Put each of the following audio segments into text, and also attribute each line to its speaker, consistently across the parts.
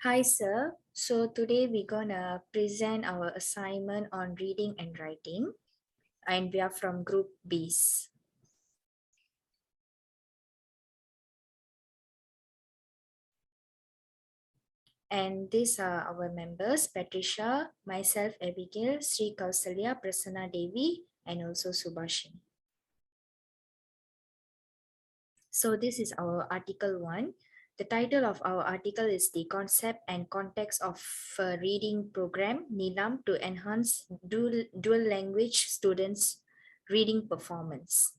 Speaker 1: Hi, sir. So today we're gonna present our assignment on reading and writing, and we are from Group B's. And these are our members: Patricia, myself, Abigail, Sri Kausalya, Prasanna Devi, and also Subhashini. So this is our article 1. The title of our article is The Concept and Context of a Reading Program, NILAM, to enhance dual language students' reading performance.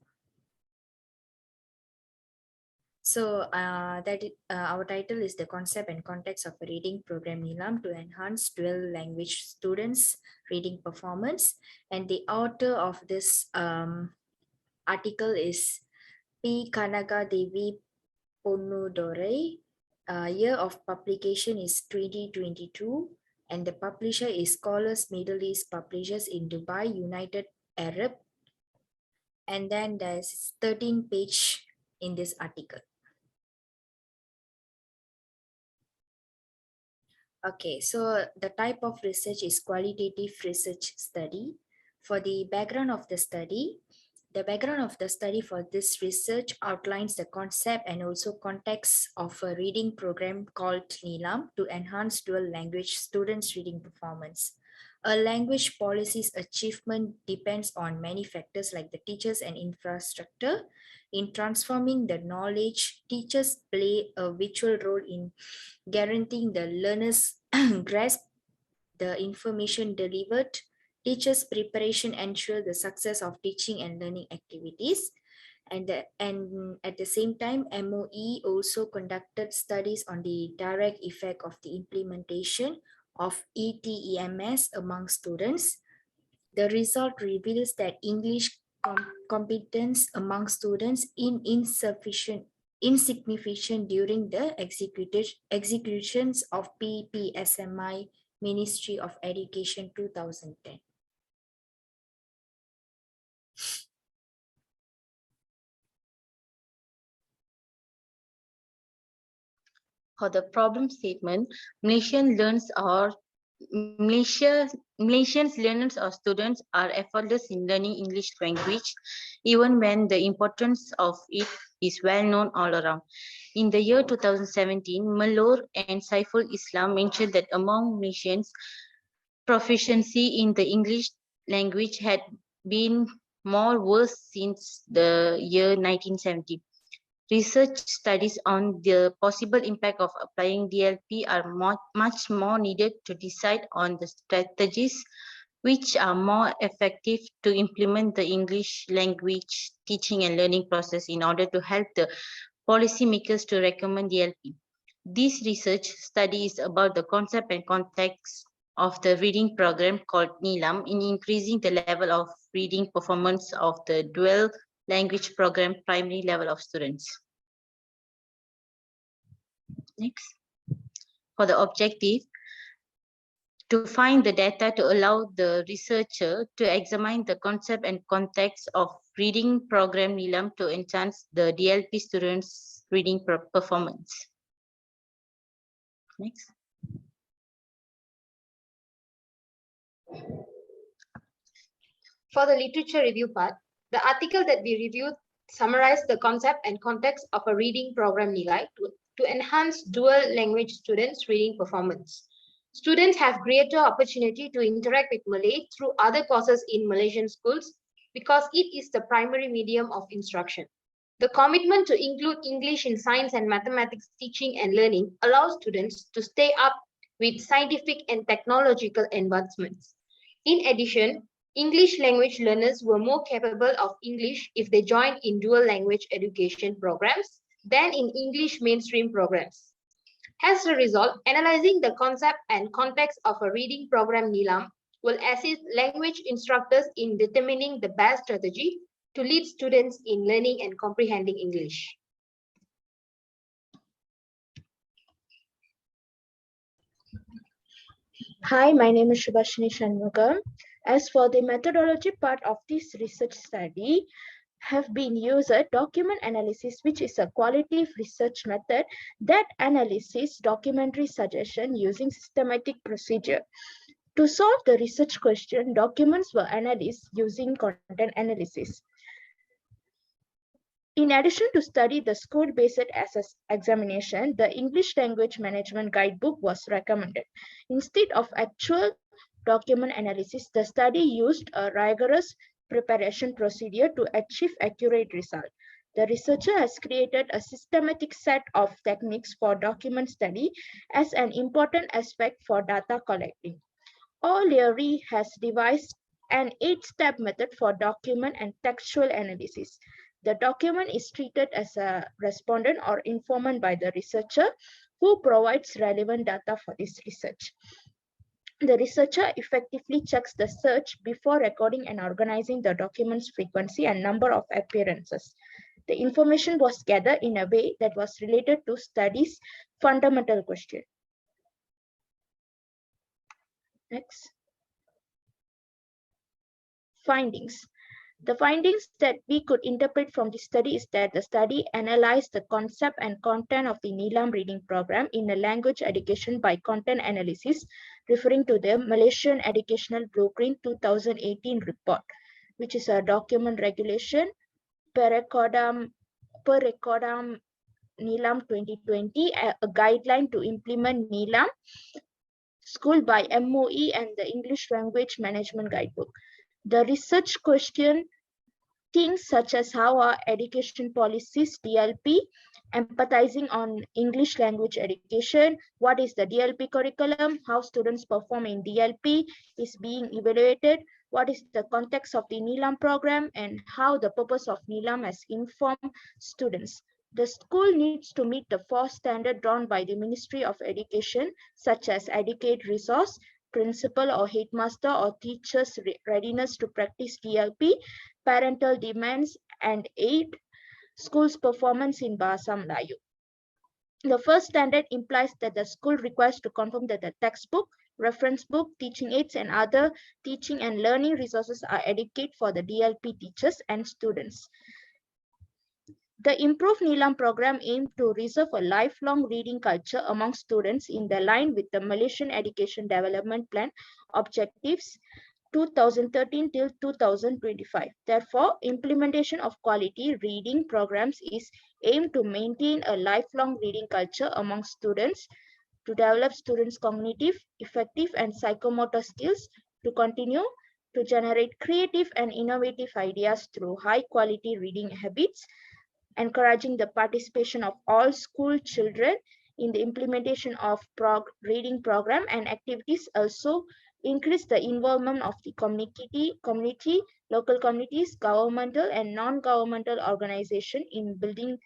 Speaker 1: So our title is The Concept and Context of a Reading Program, NILAM, to enhance dual language students' reading performance. And the author of this article is P. Kanaga Devi Ponudore. Year of publication is 2022, and the publisher is Scholars Middle East Publishers in Dubai, United Arab. And then there's 13 page in this article. Okay, so the type of research is qualitative research study. For the background of the study, for this research outlines the concept and also context of a reading program called NILAM to enhance dual language students' reading performance. A language policy's achievement depends on many factors like the teachers and infrastructure. In transforming the knowledge, teachers play a vital role in guaranteeing the learners grasp the information delivered. Teachers' preparation ensure the success of teaching and learning activities. And at the same time, MOE also conducted studies on the direct effect of the implementation of ETEMS among students. The result reveals that English competence among students insignificant during the executions of PPSMI Ministry of Education 2010.
Speaker 2: For the problem statement, Malaysians learners or students are effortless in learning English language, even when the importance of it is well known all around. In the year 2017, Malor and Saiful Islam mentioned that among Malaysians, proficiency in the English language had been more worse since the year 1970. Research studies on the possible impact of applying DLP are much more needed to decide on the strategies which are more effective to implement the English language teaching and learning process in order to help the policymakers to recommend DLP. This research study is about the concept and context of the reading program called NILAM in increasing the level of reading performance of the dual language program primary level of students. Next. For the objective, to find the data to allow the researcher to examine the concept and context of reading program NILAM to enhance the DLP students' reading performance. Next.
Speaker 3: For the literature review part, the article that we reviewed summarized the concept and context of a reading program NILAM to enhance dual language students' reading performance. Students have greater opportunity to interact with Malay through other courses in Malaysian schools because it is the primary medium of instruction. The commitment to include English in science and mathematics teaching and learning allows students to stay up with scientific and technological advancements. In addition, English language learners were more capable of English if they joined in dual language education programs than in English mainstream programs. As a result, analyzing the concept and context of a reading program NILAM will assist language instructors in determining the best strategy to lead students in learning and comprehending English.
Speaker 4: Hi, my name is Subhashini Shanmugam. As for the methodology part of this research study, have been used document analysis, which is a qualitative research method that analyzes documentary suggestion using systematic procedure. To solve the research question, documents were analyzed using content analysis. In addition to study the school-based examination, the English Language Management Guidebook was recommended. Instead of actual document analysis, the study used a rigorous preparation procedure to achieve accurate results. The researcher has created a systematic set of techniques for document study as an important aspect for data collecting. O'Leary has devised an 8-step method for document and textual analysis. The document is treated as a respondent or informant by the researcher who provides relevant data for this research. The researcher effectively checks the search before recording and organizing the document's frequency and number of appearances. The information was gathered in a way that was related to study's fundamental question. Next. Findings. The findings that we could interpret from the study is that the study analyzed the concept and content of the Nilam reading program in a language education by content analysis, referring to the Malaysian Educational Blueprint 2018 report, which is a document regulation per recordam Nilam 2020, a guideline to implement Nilam School by MOE and the English Language Management Guidebook. The research question things such as how are education policies, DLP, empathizing on English language education, what is the DLP curriculum, how students perform in DLP is being evaluated, what is the context of the Nilam program, and how the purpose of Nilam has informed students. The school needs to meet the 4 standards drawn by the Ministry of Education, such as adequate resource, principal or headmaster or teacher's readiness to practice DLP, parental demands, and aid school's performance in Bahasa Melayu. The first standard implies that the school requires to confirm that the textbook, reference book, teaching aids, and other teaching and learning resources are adequate for the DLP teachers and students. The Improved Nilam program aimed to reserve a lifelong reading culture among students in the line with the Malaysian Education Development Plan objectives 2013 till 2025. Therefore, implementation of quality reading programs is aimed to maintain a lifelong reading culture among students, to develop students' cognitive, affective, and psychomotor skills, to continue to generate creative and innovative ideas through high-quality reading habits, encouraging the participation of all school children in the implementation of reading program and activities, also increase the involvement of the community, local communities, governmental and non-governmental organizations in building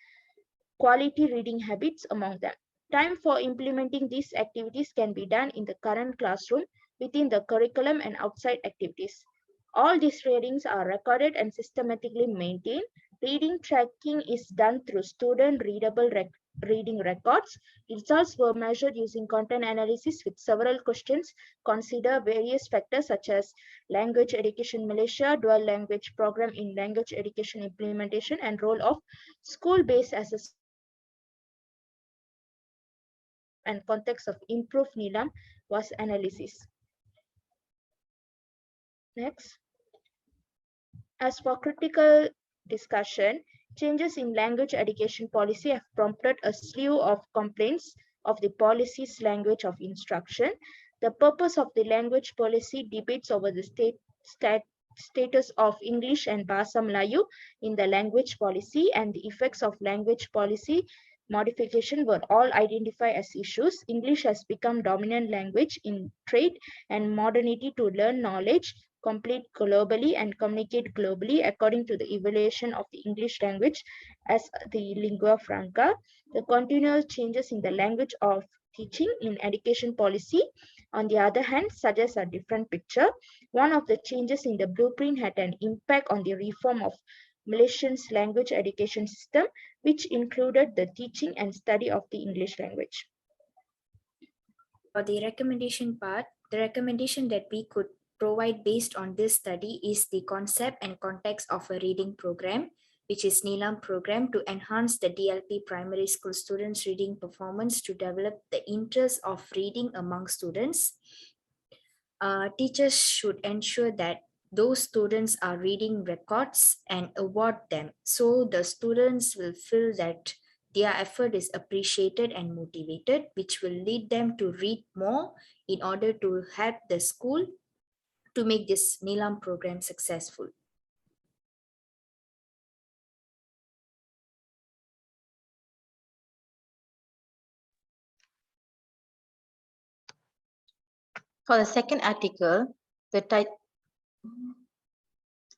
Speaker 4: quality reading habits among them. Time for implementing these activities can be done in the current classroom, within the curriculum and outside activities. All these readings are recorded and systematically maintained. Reading tracking is done through student readable reading records. Results were measured using content analysis with several questions. Consider various factors such as language education Malaysia, dual language program in language education implementation, and role of school-based assessment and context of improved Nilam was analysis. Next. As for critical discussion, changes in language education policy have prompted a slew of complaints of the policy's language of instruction. The purpose of the language policy debates over the status of English and Bahasa Melayu in the language policy and the effects of language policy modification were all identified as issues. English has become dominant language in trade and modernity to learn knowledge, complete globally and communicate globally according to the evaluation of the English language as the lingua franca. The continual changes in the language of teaching in education policy, on the other hand, suggests a different picture. One of the changes in the blueprint had an impact on the reform of Malaysian's language education system, which included the teaching and study of the English language.
Speaker 1: For the recommendation part, the recommendation that we could provide based on this study is the concept and context of a reading program, which is Neelam program, to enhance the DLP primary school students' reading performance to develop the interest of reading among students. Teachers should ensure that those students are reading records and award them, so the students will feel that their effort is appreciated and motivated, which will lead them to read more in order to help the school to make this Neelam program successful.
Speaker 2: For the second article, the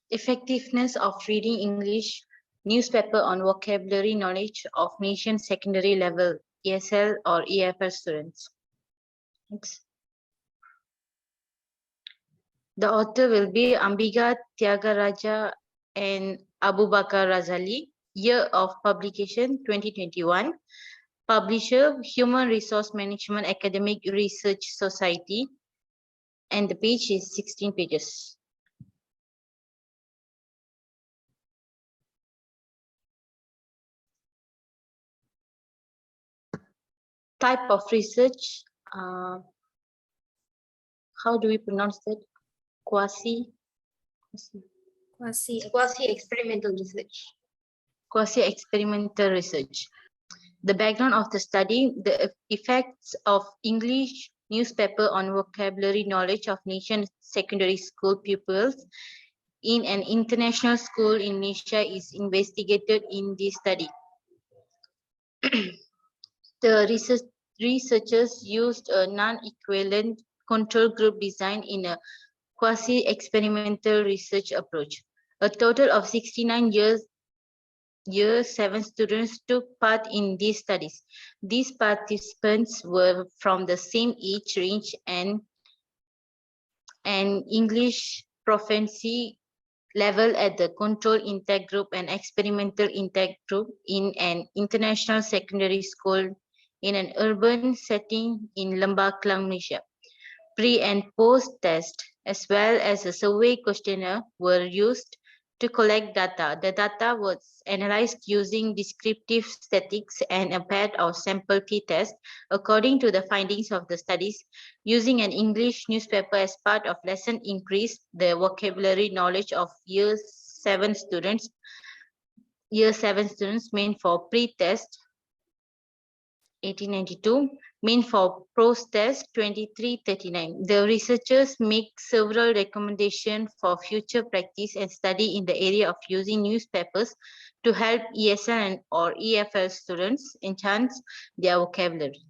Speaker 2: effectiveness of reading English newspaper on vocabulary knowledge of nation secondary level ESL or EFL students. Next. The author will be Ambiga Tyagaraja and Abu Bakar Razali. Year of publication 2021. Publisher Human Resource Management Academic Research Society. And the page is 16 pages. Type of research, how do we pronounce that?
Speaker 3: Quasi-experimental research.
Speaker 2: Quasi-experimental research. The background of the study, the effects of English newspaper on vocabulary knowledge of nation secondary school pupils in an international school in Asia is investigated in this study. The researchers used a non-equivalent control group design in a quasi-experimental research approach. A total of 69 year 7 students took part in these studies. These participants were from the same age range and English proficiency level at the control intake group and experimental intake group in an international secondary school in an urban setting in Lembah Kelang, Malaysia. Pre and post test as well as a survey questionnaire were used to collect data. The data was analyzed using descriptive statistics and a paired or sample t-test according to the findings of the studies. Using an English newspaper as part of lesson increased the vocabulary knowledge of year 7 students meant for pre-test 1892, mean for post-test 2339. The researchers make several recommendations for future practice and study in the area of using newspapers to help ESL or EFL students enhance their vocabulary.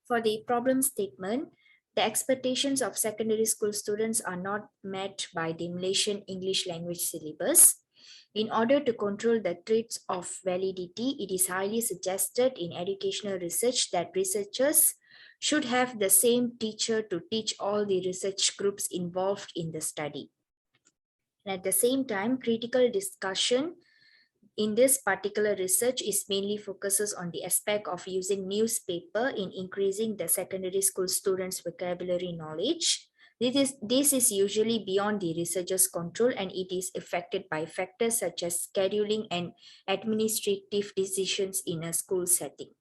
Speaker 1: For the problem statement, the expectations of secondary school students are not met by the Malaysian English language syllabus. In order to control the threats of validity, it is highly suggested in educational research that researchers should have the same teacher to teach all the research groups involved in the study. And at the same time, critical discussion in this particular research is mainly focuses on the aspect of using newspaper in increasing the secondary school students' vocabulary knowledge. This is usually beyond the researcher's control, and it is affected by factors such as scheduling and administrative decisions in a school setting.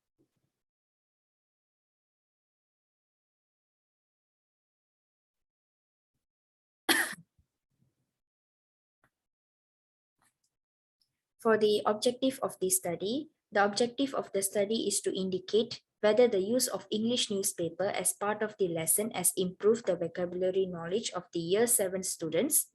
Speaker 1: For the objective of the study is to indicate whether the use of English newspaper as part of the lesson has improved the vocabulary knowledge of the year 7 students.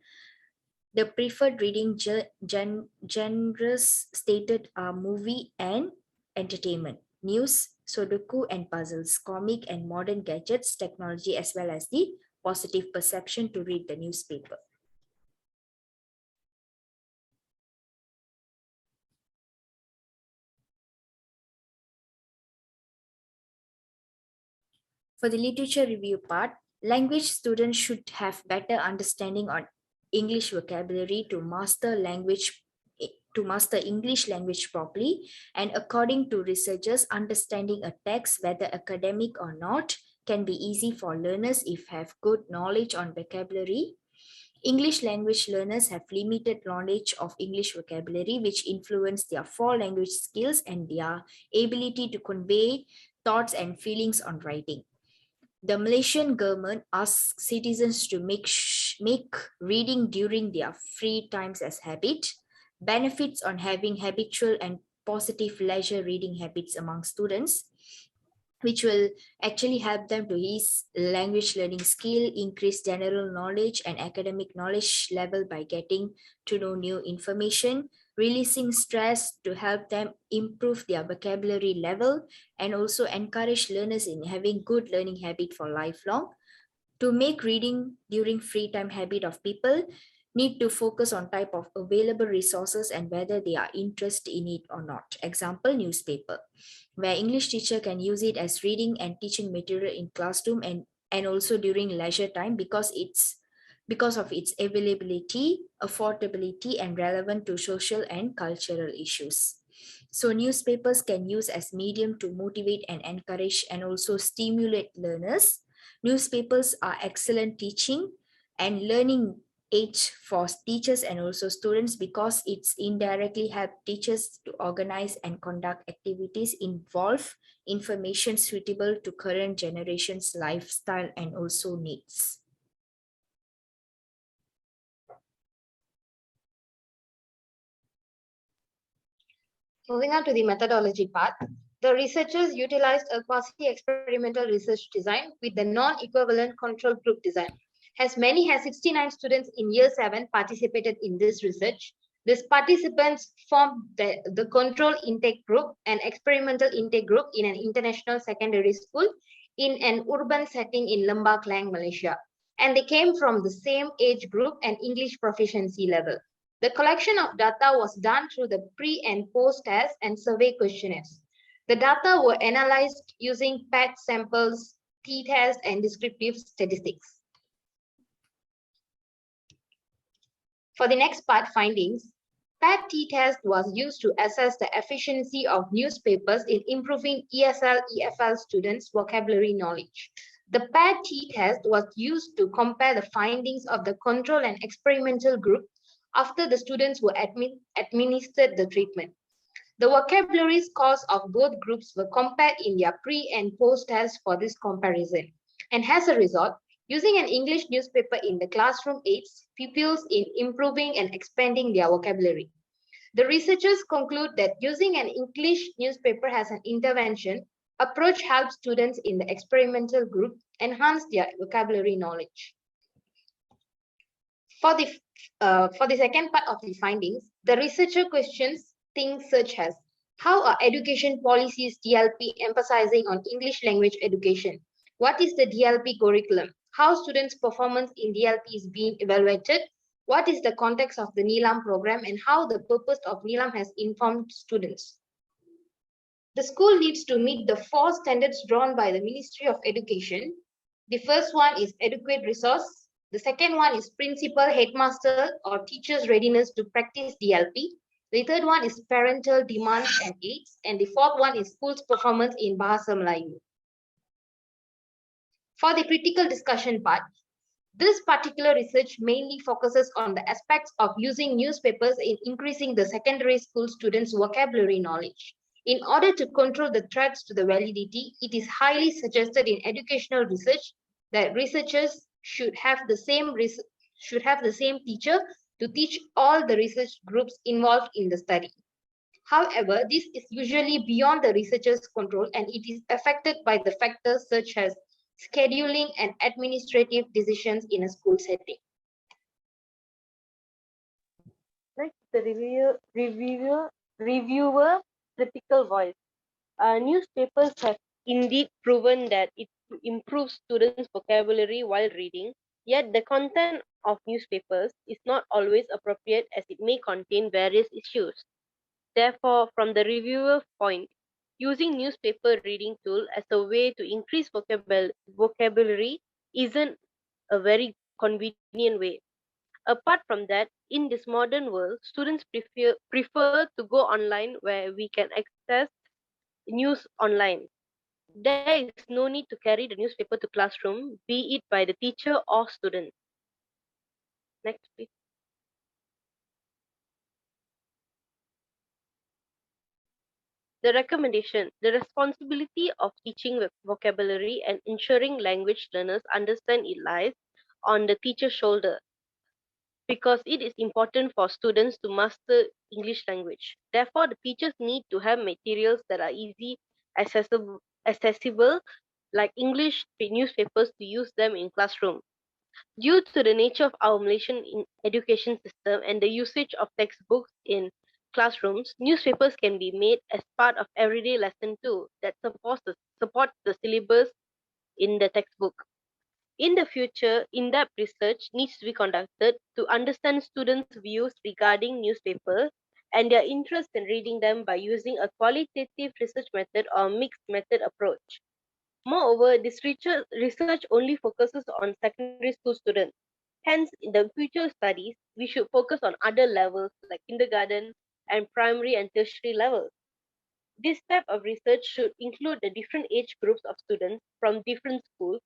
Speaker 1: The preferred reading genres stated are movie and entertainment, news, Sudoku and puzzles, comic and modern gadgets, technology, as well as the positive perception to read the newspaper. For the literature review part, language students should have better understanding on English vocabulary to master language to master English language properly, and according to researchers, understanding a text, whether academic or not, can be easy for learners if have good knowledge on vocabulary. English language learners have limited knowledge of English vocabulary, which influence their four language skills and their ability to convey thoughts and feelings on writing. The Malaysian government asks citizens to make reading during their free times as habit. Benefits on having habitual and positive leisure reading habits among students, which will actually help them to ease language learning skill, increase general knowledge and academic knowledge level by getting to know new information, releasing stress to help them improve their vocabulary level, and also encourage learners in having good learning habit for lifelong. To make reading during free time habit of people, need to focus on type of available resources and whether they are interested in it or not. Example, newspaper, where English teacher can use it as reading and teaching material in classroom and also during leisure time because of its availability, affordability, and relevant to social and cultural issues. So newspapers can use as medium to motivate and encourage and also stimulate learners. Newspapers are excellent teaching and learning age for teachers and also students because it's indirectly help teachers to organize and conduct activities involve information suitable to current generation's lifestyle and also needs.
Speaker 3: Moving on to the methodology part, the researchers utilized a quasi-experimental research design with the non-equivalent control group design. As many as 69 students in year 7 participated in this research. These participants formed the control intake group and experimental intake group in an international secondary school in an urban setting in Lembah Klang, Malaysia. And they came from the same age group and English proficiency level. The collection of data was done through the pre and post test and survey questionnaires. The data were analyzed using PET samples, t-test, and descriptive statistics. For the next part, findings, PET t-test was used to assess the efficiency of newspapers in improving ESL/EFL students' vocabulary knowledge. The PET t-test was used to compare the findings of the control and experimental group after the students were administered the treatment. The vocabulary scores of both groups were compared in their pre and post test for this comparison. And as a result, using an English newspaper in the classroom aids pupils in improving and expanding their vocabulary. The researchers conclude that using an English newspaper as an intervention approach helps students in the experimental group enhance their vocabulary knowledge. For the second part of the findings, the researcher questions things such as how are education policies DLP emphasizing on English language education? What is the DLP curriculum? How students' performance in DLP is being evaluated? What is the context of the NELAM program and how the purpose of NELAM has informed students? The school needs to meet the 4 standards drawn by the Ministry of Education. The first one is adequate resource. The second one is principal, headmaster, or teacher's readiness to practice DLP. The third one is parental demands and aids. And the fourth one is school's performance in Bahasa Melayu. For the critical discussion part, this particular research mainly focuses on the aspects of using newspapers in increasing the secondary school students' vocabulary knowledge. In order to control the threats to the validity, it is highly suggested in educational research that researchers should have the same teacher to teach all the research groups involved in the study. However, this is usually beyond the researcher's control and it is affected by the factors such as scheduling and administrative decisions in a school setting.
Speaker 5: Next, the reviewer critical voice. Newspapers have indeed proven that it improves students' vocabulary while reading, yet the content of newspapers is not always appropriate as it may contain various issues. Therefore, from the reviewer point, using newspaper reading tool as a way to increase vocabulary isn't a very convenient way. Apart from that, in this modern world, students prefer to go online where we can access news online. There is no need to carry the newspaper to classroom, be it by the teacher or student. Next, please. The recommendation, the responsibility of teaching vocabulary and ensuring language learners understand it lies on the teacher's shoulder because it is important for students to master English language. Therefore, the teachers need to have materials that are easy, accessible like English newspapers to use them in classroom. Due to the nature of our Malaysian education system and the usage of textbooks in classrooms, newspapers can be made as part of everyday lesson too that supports the syllabus in the textbook. In the future, in-depth research needs to be conducted to understand students' views regarding newspapers and their interest in reading them by using a qualitative research method or mixed method approach. Moreover, this research only focuses on secondary school students. Hence, in the future studies, we should focus on other levels like kindergarten and primary and tertiary levels. This type of research should include the different age groups of students from different schools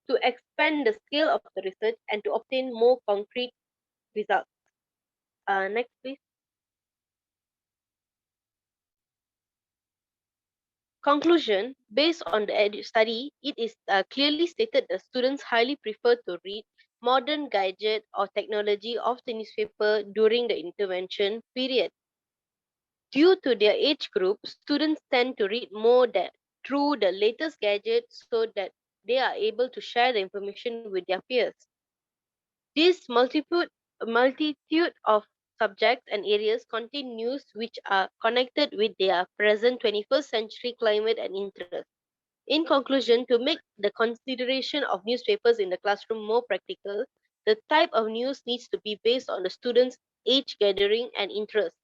Speaker 5: to expand the scale of the research and to obtain more concrete results. Next, please. Conclusion, based on the study, it is clearly stated that students highly prefer to read modern gadget or technology of the newspaper during the intervention period. Due to their age group, students tend to read more through the latest gadgets so that they are able to share the information with their peers. This multitude of subjects and areas contain news which are connected with their present 21st century climate and interest. In conclusion, to make the consideration of newspapers in the classroom more practical, the type of news needs to be based on the students' age gathering and interest.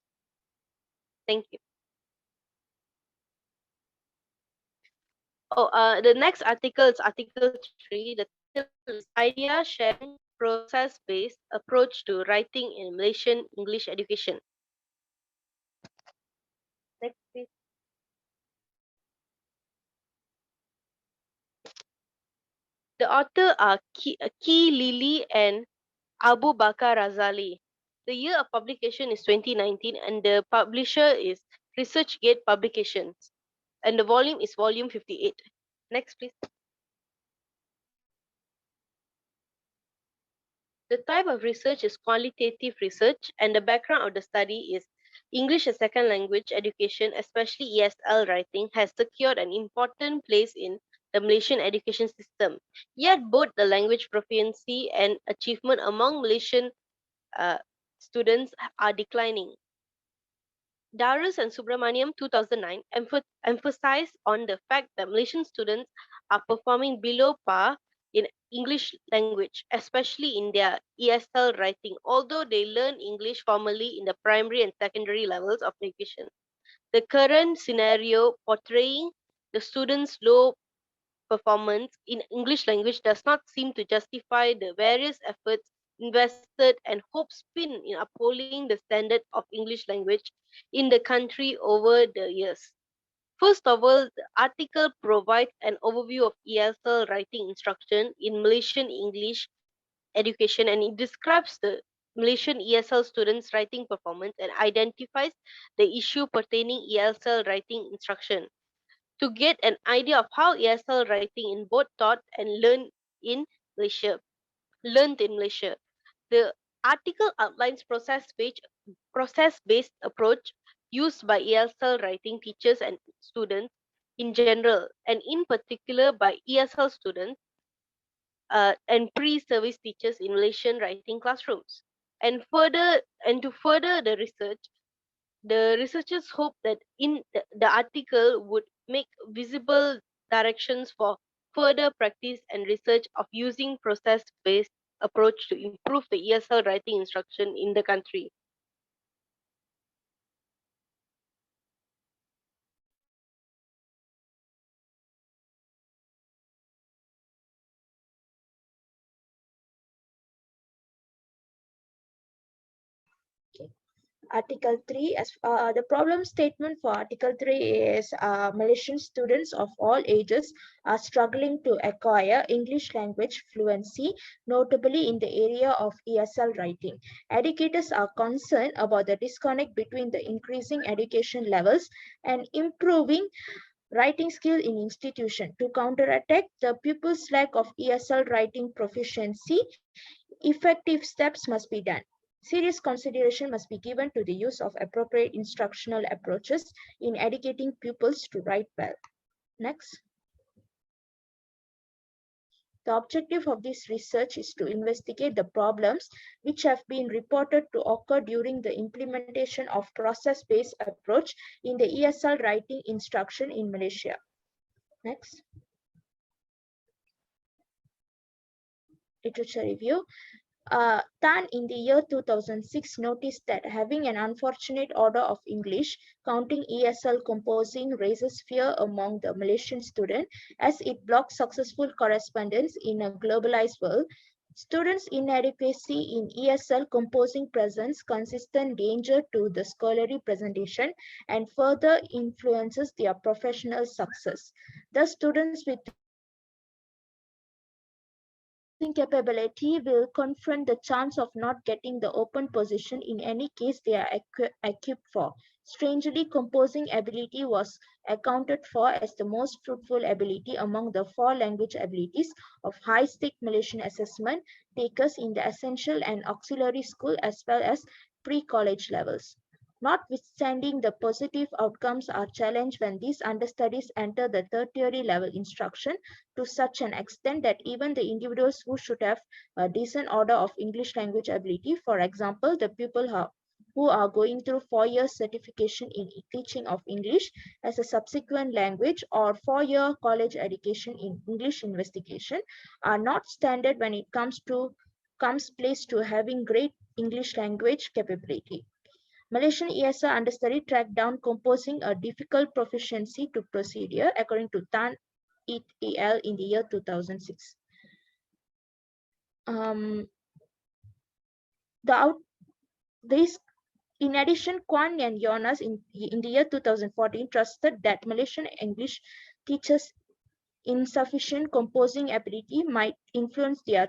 Speaker 5: Thank you. The next article is Article 3. The title is Idea Sharing Process-Based Approach to Writing in Malaysian English Education. Next, please. The author are Ki Lili and Abu Bakar Razali. The year of publication is 2019 and the publisher is ResearchGate Publications. And the volume is volume 58. Next, please. The type of research is qualitative research, and the background of the study is English as second language education, especially ESL writing, has secured an important place in the Malaysian education system. Yet both the language proficiency and achievement among Malaysian uh, students are declining. Darus and Subramaniam 2009 emphasized on the fact that Malaysian students are performing below par in English language, especially in their ESL writing, although they learn English formally in the primary and secondary levels of education. The current scenario portraying the students' low performance in English language does not seem to justify the various efforts invested and hopes spent in upholding the standard of English language in the country over the years. First of all, the article provides an overview of ESL writing instruction in Malaysian English education, and it describes the Malaysian ESL students' writing performance and identifies the issue pertaining ESL writing instruction. To get an idea of how ESL writing in both taught and in Malaysia, learned in Malaysia. The article outlines process-based approach used by ESL writing teachers and students in general, and in particular by ESL students and pre-service teachers in Malaysian writing classrooms. And to further the researchers hope that in the article would make visible directions for further practice and research of using process-based approach to improve the ESL writing instruction in the country.
Speaker 4: Article 3, as the problem statement for Article 3 is Malaysian students of all ages are struggling to acquire English language fluency, notably in the area of ESL writing. Educators are concerned about the disconnect between the increasing education levels and improving writing skill in institution. To counterattack the pupils' lack of ESL writing proficiency, effective steps must be done. Serious consideration must be given to the use of appropriate instructional approaches in educating pupils to write well. Next. The objective of this research is to investigate the problems which have been reported to occur during the implementation of process-based approach in the ESL writing instruction in Malaysia. Next. Literature review. Tan in the year 2006 noticed that having an unfortunate order of English, counting ESL composing raises fear among the Malaysian student as it blocks successful correspondence in a globalized world. Students' inadequacy in ESL composing presents consistent danger to the scholarly presentation and further influences their professional success. The students with capability will confront the chance of not getting the open position in any case they are equipped for. Strangely, composing ability was accounted for as the most fruitful ability among the 4 language abilities of high-stake Malaysian assessment takers in the essential and auxiliary school as well as pre-college levels. Notwithstanding, the positive outcomes are challenged when these understudies enter the tertiary level instruction to such an extent that even the individuals who should have a decent order of English language ability, for example, the people who are going through 4-year certification in teaching of English as a subsequent language or 4-year college education in English investigation, are not standard when it comes placed to having great English language capability. Malaysian ESL understudy tracked down composing a difficult proficiency to procedure, according to Tan et al. In the year 2006. In addition, Kwan and Jonas in the year 2014 trusted that Malaysian English teachers' insufficient composing ability might influence their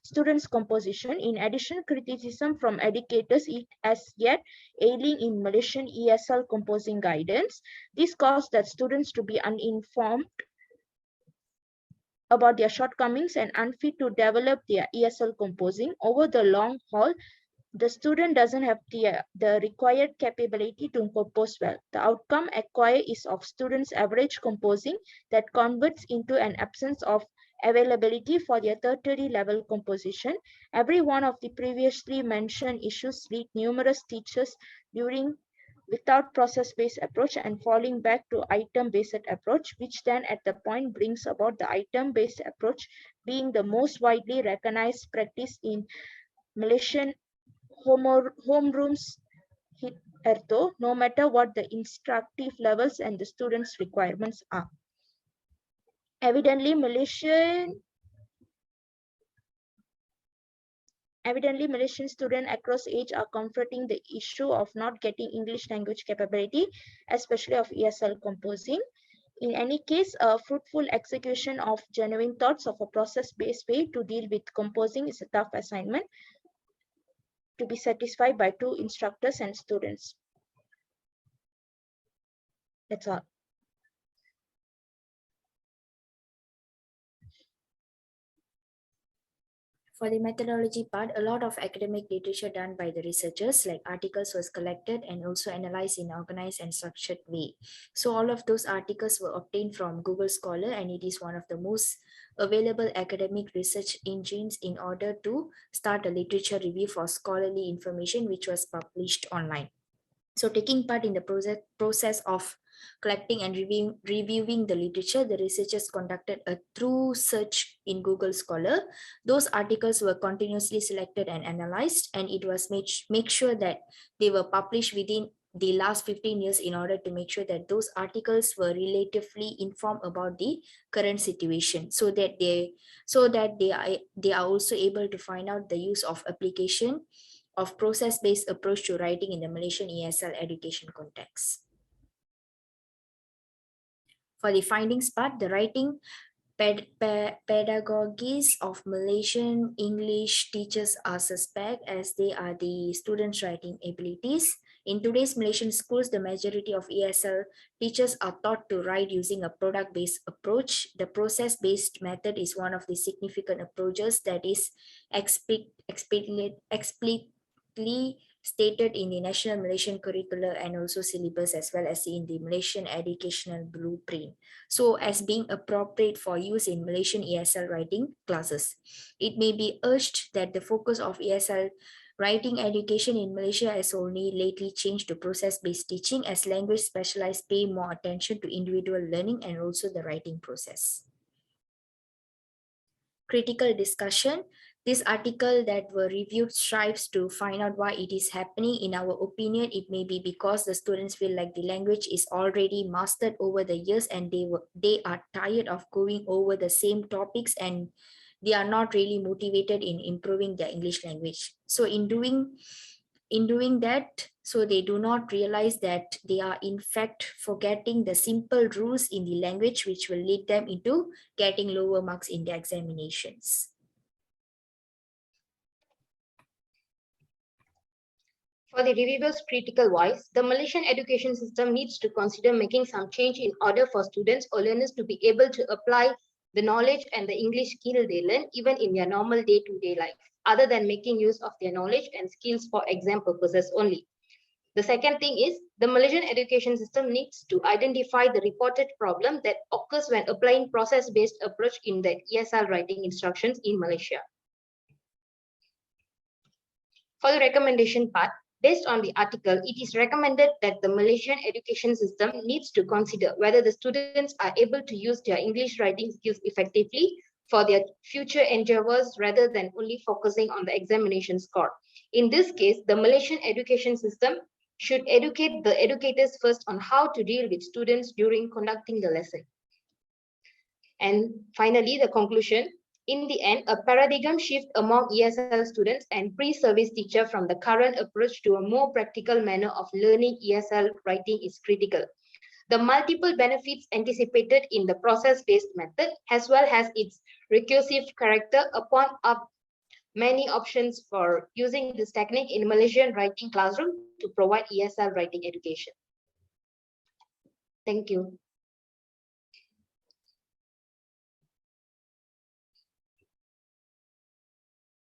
Speaker 4: students' composition. In addition, criticism from educators as yet ailing in Malaysian ESL composing guidance. This caused that students to be uninformed about their shortcomings and unfit to develop their ESL composing. Over the long haul, the student doesn't have the required capability to compose well. The outcome acquired is of students' average composing that converts into an absence of availability for their tertiary level composition. Every one of the previously mentioned issues lead numerous teachers without process-based approach and falling back to item-based approach, which then at the point brings about the item-based approach being the most widely recognized practice in Malaysian homerooms hitherto, no matter what the instructive levels and the students' requirements are. Evidently, Malaysian students across age are confronting the issue of not getting English language capability, especially of ESL composing. In any case, a fruitful execution of genuine thoughts of a process-based way to deal with composing is a tough assignment to be satisfied by 2 instructors and students. That's all.
Speaker 1: For the methodology part, a lot of academic literature done by the researchers, like articles, was collected and also analyzed in organized and structured way. So all of those articles were obtained from Google Scholar, and it is one of the most available academic research engines in order to start a literature review for scholarly information, which was published online. So taking part in the process of collecting and reviewing the literature, the researchers conducted a thorough search in Google Scholar. Those articles were continuously selected and analyzed, and it was make sure that they were published within the last 15 years in order to make sure that those articles were relatively informed about the current situation, so that they are also able to find out the use of application of process-based approach to writing in the Malaysian ESL education context. For the findings part, the writing pedagogies of Malaysian English teachers are suspect as they are the students' writing abilities. In today's Malaysian schools, the majority of ESL teachers are taught to write using a product-based approach. The process-based method is one of the significant approaches that is explicitly stated in the National Malaysian Curricular and also syllabus, as well as in the Malaysian Educational Blueprint, so as being appropriate for use in Malaysian ESL writing classes. It may be urged that the focus of ESL writing education in Malaysia has only lately changed to process-based teaching, as language specialists pay more attention to individual learning and also the writing process. Critical discussion. This article that were reviewed strives to find out why it is happening. In our opinion, it may be because the students feel like the language is already mastered over the years and they are tired of going over the same topics, and they are not really motivated in improving their English language. So in doing that, so they do not realize that they are in fact forgetting the simple rules in the language, which will lead them into getting lower marks in their examinations.
Speaker 3: For the reviewer's critical voice, the Malaysian education system needs to consider making some change in order for students or learners to be able to apply the knowledge and the English skill they learn even in their normal day-to-day life, other than making use of their knowledge and skills for exam purposes only. The second thing is, the Malaysian education system needs to identify the reported problem that occurs when applying process-based approach in the ESL writing instructions in Malaysia. For the recommendation part, based on the article, it is recommended that the Malaysian education system needs to consider whether the students are able to use their English writing skills effectively for their future endeavors rather than only focusing on the examination score. In this case, the Malaysian education system should educate the educators first on how to deal with students during conducting the lesson. And finally, the conclusion. In the end, a paradigm shift among ESL students and pre-service teacher from the current approach to a more practical manner of learning ESL writing is critical. The multiple benefits anticipated in the process-based method, as well as its recursive character, open up many options for using this technique in Malaysian writing classroom to provide ESL writing education. Thank you.